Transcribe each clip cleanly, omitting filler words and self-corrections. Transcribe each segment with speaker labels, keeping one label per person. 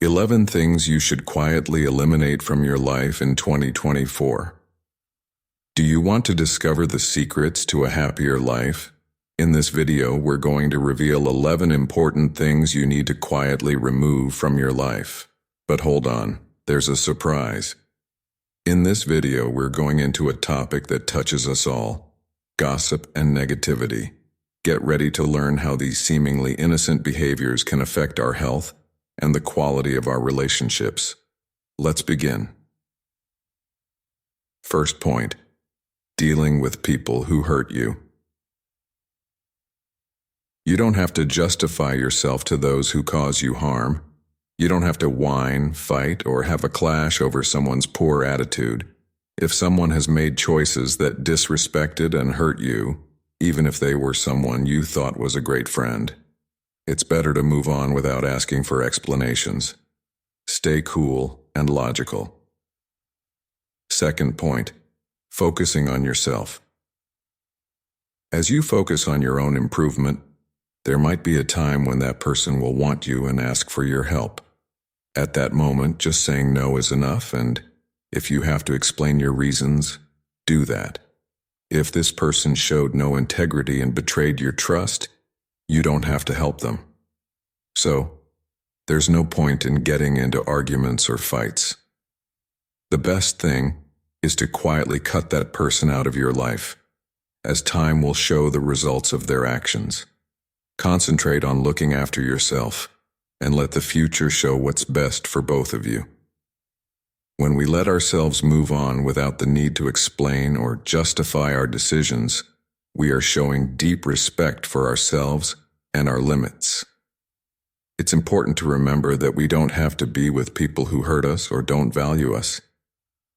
Speaker 1: 11 things you should quietly eliminate from your life in 2024. Do you want to discover the secrets to a happier life? In this video, we're going to reveal 11 important things you need to quietly remove from your life. But hold on, there's a surprise. In this video, we're going into a topic that touches us all: gossip and negativity. Get ready to learn how these seemingly innocent behaviors can affect our health and the quality of our relationships. Let's begin. First point: dealing with people who hurt you. You don't have to justify yourself to those who cause you harm. You don't have to whine, fight, or have a clash over someone's poor attitude. If someone has made choices that disrespected and hurt you, even if they were someone you thought was a great friend, it's better to move on without asking for explanations. Stay cool and logical. Second point: focusing on yourself. As you focus on your own improvement, there might be a time when that person will want you and ask for your help. At that moment, just saying no is enough, and if you have to explain your reasons, do that. If this person showed no integrity and betrayed your trust, you don't have to help them. So, there's no point in getting into arguments or fights. The best thing is to quietly cut that person out of your life, as time will show the results of their actions. Concentrate on looking after yourself, and let the future show what's best for both of you. When we let ourselves move on without the need to explain or justify our decisions, we are showing deep respect for ourselves and our limits. It's important to remember that we don't have to be with people who hurt us or don't value us.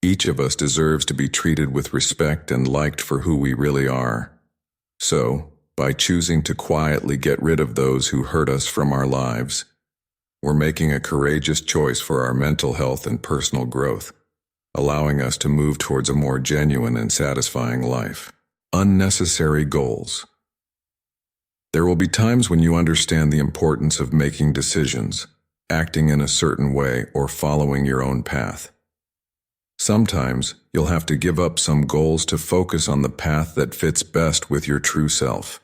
Speaker 1: Each of us deserves to be treated with respect and liked for who we really are. So, by choosing to quietly get rid of those who hurt us from our lives, we're making a courageous choice for our mental health and personal growth, allowing us to move towards a more genuine and satisfying life. Unnecessary goals. There will be times when you understand the importance of making decisions, acting in a certain way, or following your own path. Sometimes you'll have to give up some goals to focus on the path that fits best with your true self.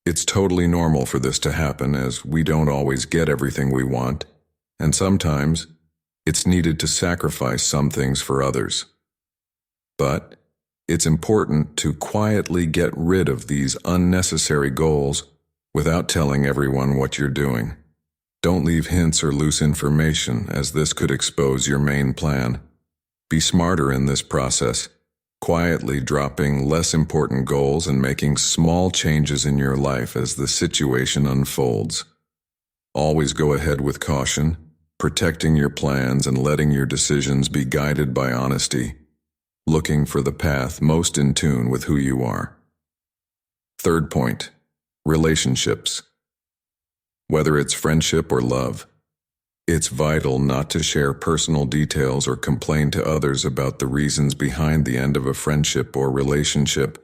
Speaker 1: It's totally normal for this to happen, as we don't always get everything we want, and sometimes it's needed to sacrifice some things for others. But it's important to quietly get rid of these unnecessary goals without telling everyone what you're doing. Don't leave hints or loose information, as this could expose your main plan. Be smarter in this process, quietly dropping less important goals and making small changes in your life as the situation unfolds. Always go ahead with caution, protecting your plans and letting your decisions be guided by honesty, looking for the path most in tune with who you are. Third point: relationships. Whether it's friendship or love, it's vital not to share personal details or complain to others about the reasons behind the end of a friendship or relationship.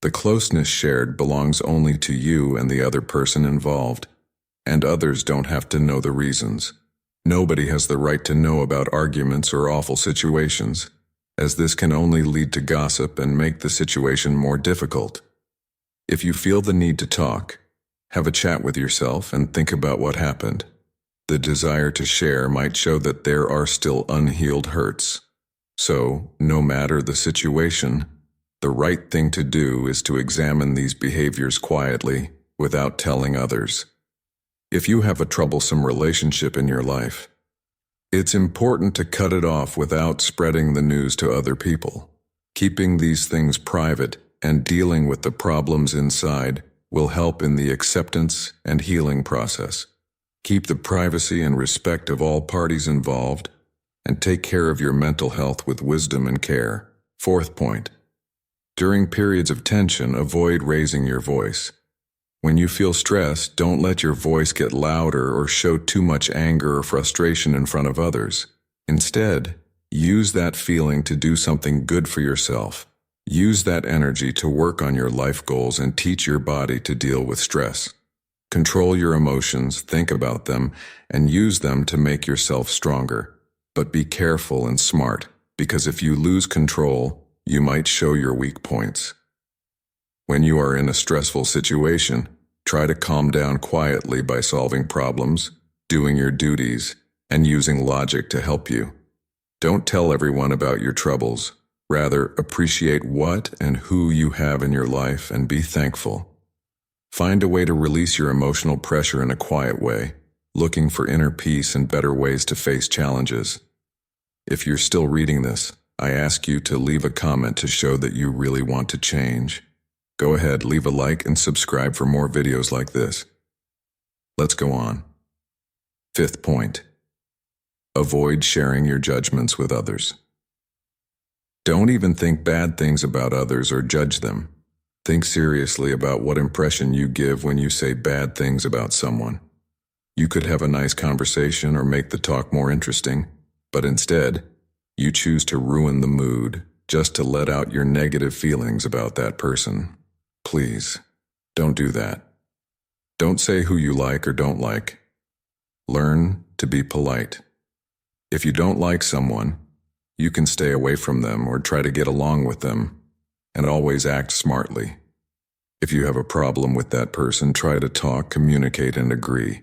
Speaker 1: The closeness shared belongs only to you and the other person involved, and others don't have to know the reasons. Nobody has the right to know about arguments or awful situations, as this can only lead to gossip and make the situation more difficult. If you feel the need to talk, have a chat with yourself and think about what happened. The desire to share might show that there are still unhealed hurts. So, no matter the situation, the right thing to do is to examine these behaviors quietly, without telling others. If you have a troublesome relationship in your life, it's important to cut it off without spreading the news to other people. Keeping these things private and dealing with the problems inside will help in the acceptance and healing process. Keep the privacy and respect of all parties involved, and take care of your mental health with wisdom and care. Fourth point: during periods of tension, avoid raising your voice. When you feel stressed, don't let your voice get louder or show too much anger or frustration in front of others. Instead, use that feeling to do something good for yourself. Use that energy to work on your life goals and teach your body to deal with stress. Control your emotions, think about them, and use them to make yourself stronger. But be careful and smart, because if you lose control, you might show your weak points. When you are in a stressful situation, try to calm down quietly by solving problems, doing your duties, and using logic to help you. Don't tell everyone about your troubles. Rather, appreciate what and who you have in your life and be thankful. Find a way to release your emotional pressure in a quiet way, looking for inner peace and better ways to face challenges. If you're still reading this, I ask you to leave a comment to show that you really want to change. Go ahead, leave a like and subscribe for more videos like this. Let's go on. Fifth point. Avoid sharing your judgments with others. Don't even think bad things about others or judge them. Think seriously about what impression you give when you say bad things about someone. You could have a nice conversation or make the talk more interesting, but instead, you choose to ruin the mood just to let out your negative feelings about that person. Please, don't do that. Don't say who you like or don't like. Learn to be polite. If you don't like someone, you can stay away from them or try to get along with them, and always act smartly. If you have a problem with that person, try to talk, communicate, and agree.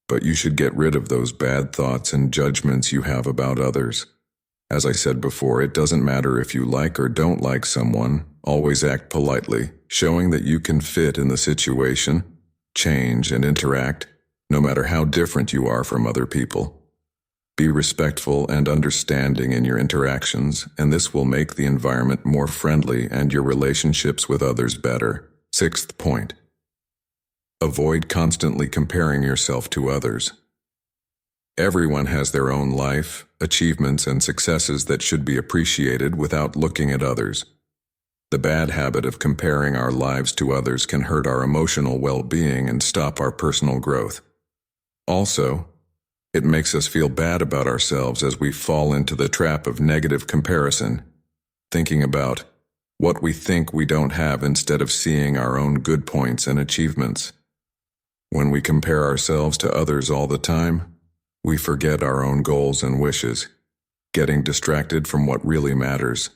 Speaker 1: But you should get rid of those bad thoughts and judgments you have about others. As I said before, it doesn't matter if you like or don't like someone, always act politely, showing that you can fit in the situation, change, and interact, no matter how different you are from other people. Be respectful and understanding in your interactions, and this will make the environment more friendly and your relationships with others better. Sixth point. Avoid constantly comparing yourself to others. Everyone has their own life, achievements, and successes that should be appreciated without looking at others. The bad habit of comparing our lives to others can hurt our emotional well-being and stop our personal growth. Also, it makes us feel bad about ourselves as we fall into the trap of negative comparison, thinking about what we think we don't have instead of seeing our own good points and achievements. When we compare ourselves to others all the time, we forget our own goals and wishes, getting distracted from what really matters,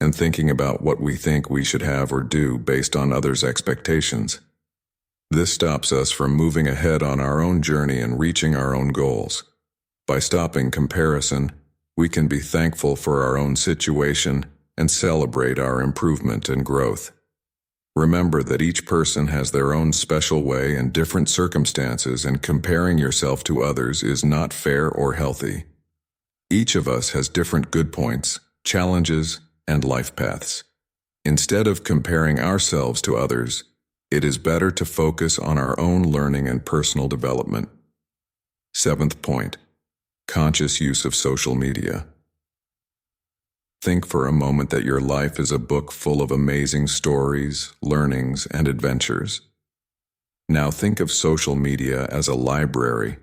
Speaker 1: and thinking about what we think we should have or do based on others' expectations. This stops us from moving ahead on our own journey and reaching our own goals. By stopping comparison, we can be thankful for our own situation and celebrate our improvement and growth. Remember that each person has their own special way and different circumstances, and comparing yourself to others is not fair or healthy. Each of us has different good points, challenges, and life paths. Instead of comparing ourselves to others, it is better to focus on our own learning and personal development. Seventh point. Conscious use of social media. Think for a moment that your life is a book full of amazing stories, learnings, and adventures. Now think of social media as a library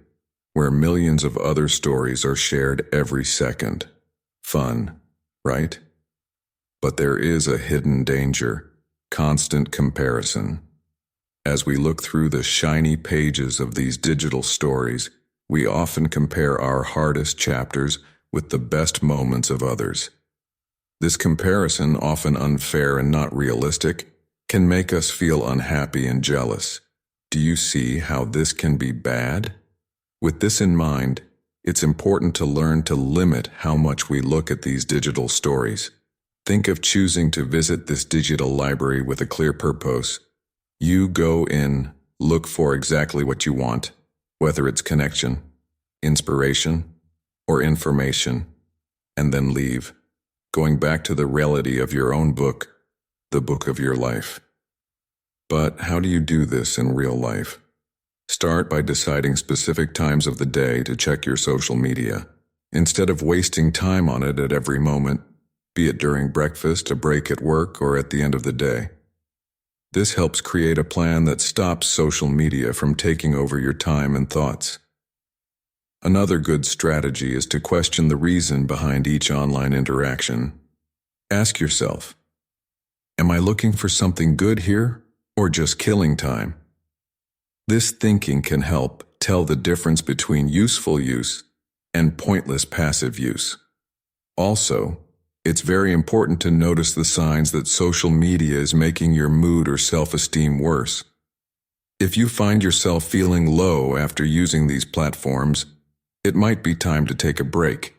Speaker 1: where millions of other stories are shared every second. Fun, right? But there is a hidden danger: constant comparison. As we look through the shiny pages of these digital stories, we often compare our hardest chapters with the best moments of others. This comparison, often unfair and not realistic, can make us feel unhappy and jealous. Do you see how this can be bad? With this in mind, it's important to learn to limit how much we look at these digital stories. Think of choosing to visit this digital library with a clear purpose. You go in, look for exactly what you want, whether it's connection, inspiration, or information, and then leave, going back to the reality of your own book, the book of your life. But how do you do this in real life? Start by deciding specific times of the day to check your social media. Instead of wasting time on it at every moment, be it during breakfast, a break at work, or at the end of the day. This helps create a plan that stops social media from taking over your time and thoughts. Another good strategy is to question the reason behind each online interaction. Ask yourself, am I looking for something good here, or just killing time? This thinking can help tell the difference between useful use and pointless passive use. Also, it's very important to notice the signs that social media is making your mood or self-esteem worse. If you find yourself feeling low after using these platforms, it might be time to take a break.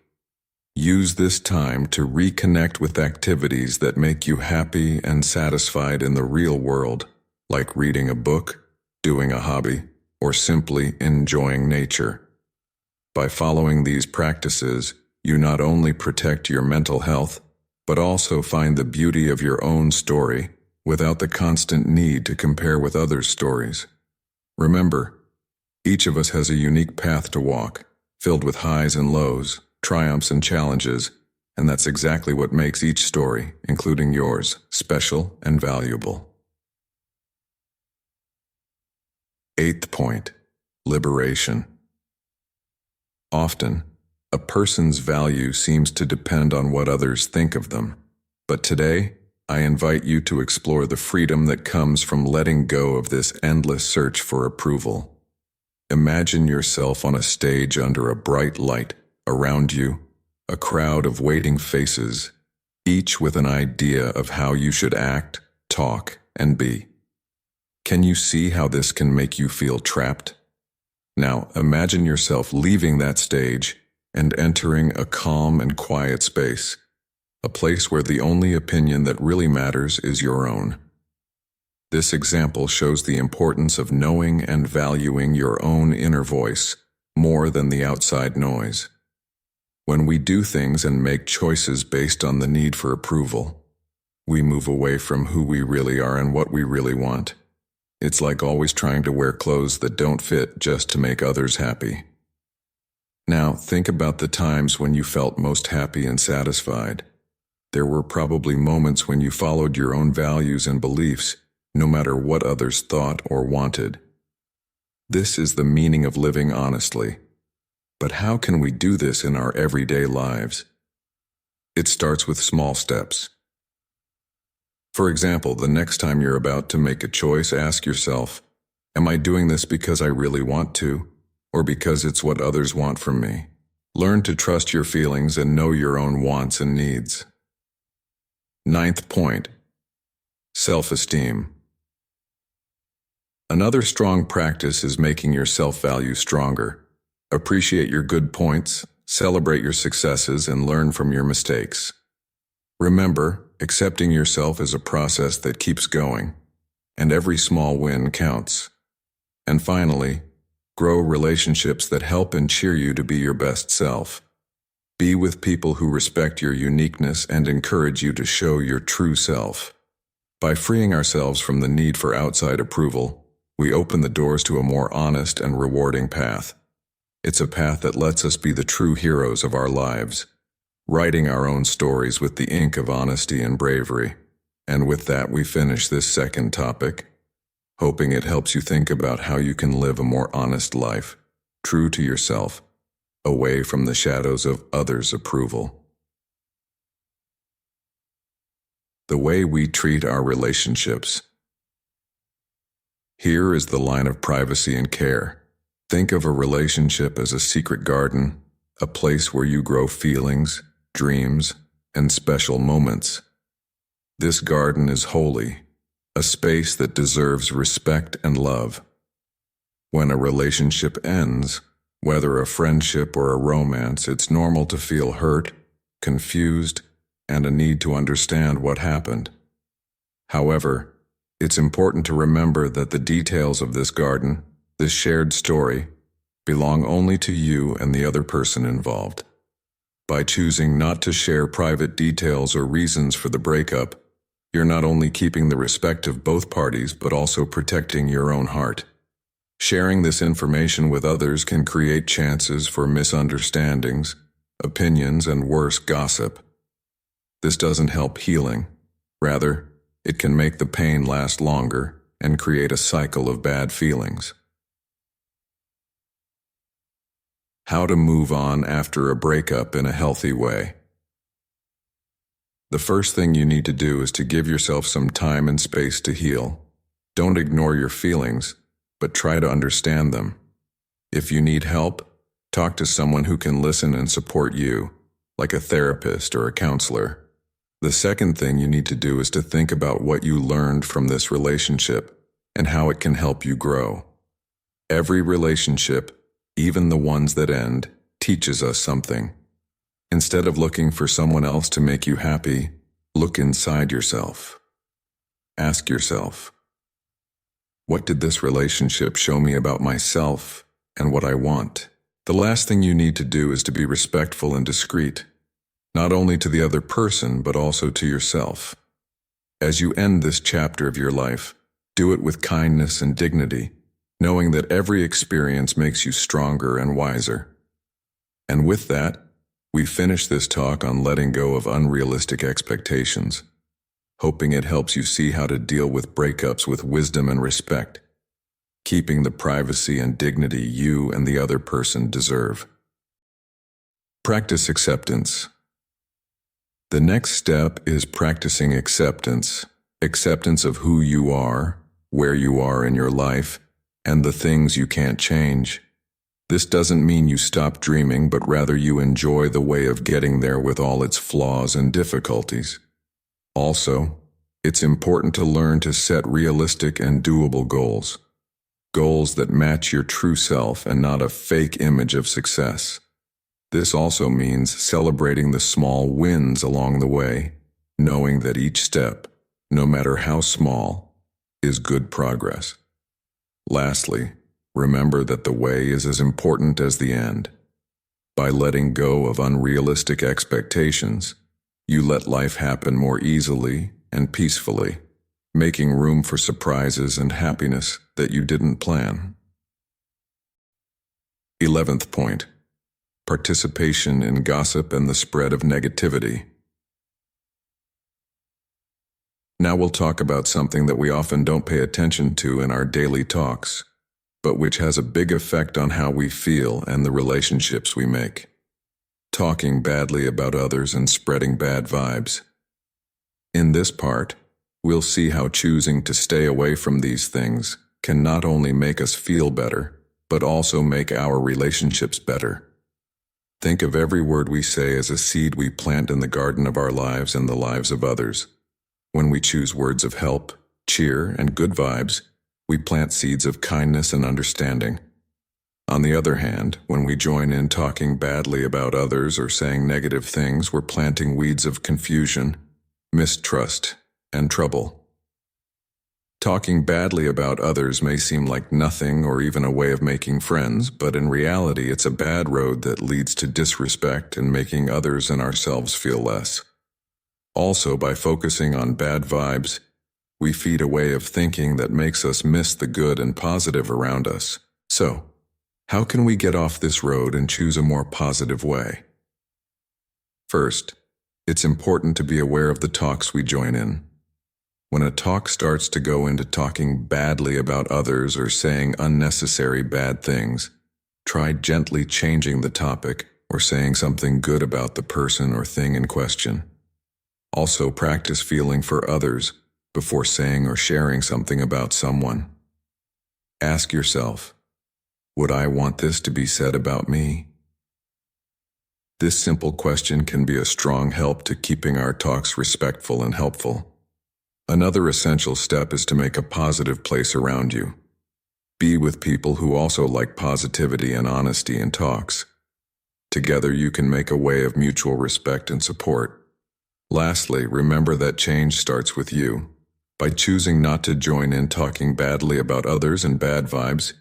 Speaker 1: Use this time to reconnect with activities that make you happy and satisfied in the real world, like reading a book, doing a hobby, or simply enjoying nature. By following these practices, you not only protect your mental health, but also find the beauty of your own story without the constant need to compare with others' stories. Remember, each of us has a unique path to walk, filled with highs and lows, triumphs and challenges, and that's exactly what makes each story, including yours, special and valuable. 8th point, liberation. Often, a person's value seems to depend on what others think of them. But today, I invite you to explore the freedom that comes from letting go of this endless search for approval. Imagine yourself on a stage under a bright light, around you, a crowd of waiting faces, each with an idea of how you should act, talk, and be. Can you see how this can make you feel trapped? Now, imagine yourself leaving that stage and entering a calm and quiet space, a place where the only opinion that really matters is your own. This example shows the importance of knowing and valuing your own inner voice more than the outside noise. When we do things and make choices based on the need for approval, we move away from who we really are and what we really want. It's like always trying to wear clothes that don't fit just to make others happy. Now, think about the times when you felt most happy and satisfied. There were probably moments when you followed your own values and beliefs, no matter what others thought or wanted. This is the meaning of living honestly. But how can we do this in our everyday lives? It starts with small steps. For example, the next time you're about to make a choice, ask yourself, am I doing this because I really want to, or because it's what others want from me? Learn to trust your feelings and know your own wants and needs. 9th point, self-esteem. Another strong practice is making your self-value stronger. Appreciate your good points, celebrate your successes, and learn from your mistakes. Remember, accepting yourself is a process that keeps going, and every small win counts. And finally, grow relationships that help and cheer you to be your best self. Be with people who respect your uniqueness and encourage you to show your true self. By freeing ourselves from the need for outside approval, we open the doors to a more honest and rewarding path. It's a path that lets us be the true heroes of our lives, writing our own stories with the ink of honesty and bravery. And with that, we finish this second topic, hoping it helps you think about how you can live a more honest life, true to yourself, away from the shadows of others' approval. The way we treat our relationships. Here is the line of privacy and care. Think of a relationship as a secret garden, a place where you grow feelings, dreams, and special moments. This garden is holy, a space that deserves respect and love. When a relationship ends, whether a friendship or a romance, it's normal to feel hurt, confused, and a need to understand what happened. However, it's important to remember that the details of this garden, this shared story, belong only to you and the other person involved. By choosing not to share private details or reasons for the breakup, you're not only keeping the respect of both parties but also protecting your own heart. Sharing this information with others can create chances for misunderstandings, opinions, and worse, gossip. This doesn't help healing. Rather, it can make the pain last longer and create a cycle of bad feelings. How to move on after a breakup in a healthy way. The first thing you need to do is to give yourself some time and space to heal. Don't ignore your feelings, but try to understand them. If you need help, talk to someone who can listen and support you, like a therapist or a counselor. The second thing you need to do is to think about what you learned from this relationship and how it can help you grow. Every relationship, even the ones that end, teaches us something. Instead of looking for someone else to make you happy, look inside yourself. Ask yourself, what did this relationship show me about myself and what I want? The last thing you need to do is to be respectful and discreet, not only to the other person, but also to yourself. As you end this chapter of your life, do it with kindness and dignity, knowing that every experience makes you stronger and wiser. And with that, we finish this talk on letting go of unrealistic expectations, hoping it helps you see how to deal with breakups with wisdom and respect, keeping the privacy and dignity you and the other person deserve. Practice acceptance. The next step is practicing acceptance of who you are, where you are in your life, and the things you can't change. This doesn't mean you stop dreaming, but rather you enjoy the way of getting there with all its flaws and difficulties. Also, it's important to learn to set realistic and doable goals. Goals that match your true self and not a fake image of success. This also means celebrating the small wins along the way, knowing that each step, no matter how small, is good progress. Lastly, remember that the way is as important as the end. By letting go of unrealistic expectations, you let life happen more easily and peacefully, making room for surprises and happiness that you didn't plan. 11th point. Participation in gossip and the spread of negativity. Now we'll talk about something that we often don't pay attention to in our daily talks, but which has a big effect on how we feel and the relationships we make. Talking badly about others and spreading bad vibes. In this part, we'll see how choosing to stay away from these things can not only make us feel better, but also make our relationships better. Think of every word we say as a seed we plant in the garden of our lives and the lives of others. When we choose words of help, cheer, and good vibes, we plant seeds of kindness and understanding. On the other hand, when we join in talking badly about others or saying negative things, we're planting weeds of confusion, mistrust, and trouble. Talking badly about others may seem like nothing or even a way of making friends, but in reality it's a bad road that leads to disrespect and making others and ourselves feel less. Also, by focusing on bad vibes, we feed a way of thinking that makes us miss the good and positive around us. So, how can we get off this road and choose a more positive way? First, it's important to be aware of the talks we join in. When a talk starts to go into talking badly about others or saying unnecessary bad things, try gently changing the topic or saying something good about the person or thing in question. Also, practice feeling for others before saying or sharing something about someone. Ask yourself, would I want this to be said about me? This simple question can be a strong help to keeping our talks respectful and helpful. Another essential step is to make a positive place around you. Be with people who also like positivity and honesty in talks. Together you can make a way of mutual respect and support. Lastly, remember that change starts with you. By choosing not to join in talking badly about others and bad vibes,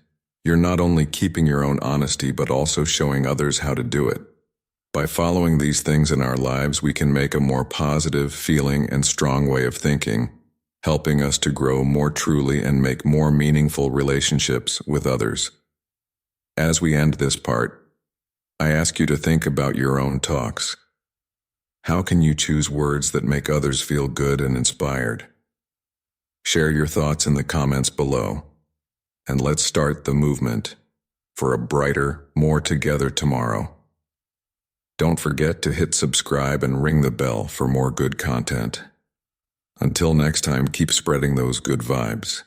Speaker 1: you're not only keeping your own honesty but also showing others how to do it. By following these things in our lives, we can make a more positive, feeling, and strong way of thinking, helping us to grow more truly and make more meaningful relationships with others. As we end this part, I ask you to think about your own talks. How can you choose words that make others feel good and inspired? Share your thoughts in the comments below, and let's start the movement for a brighter, more together tomorrow. Don't forget to hit subscribe and ring the bell for more good content. Until next time, keep spreading those good vibes.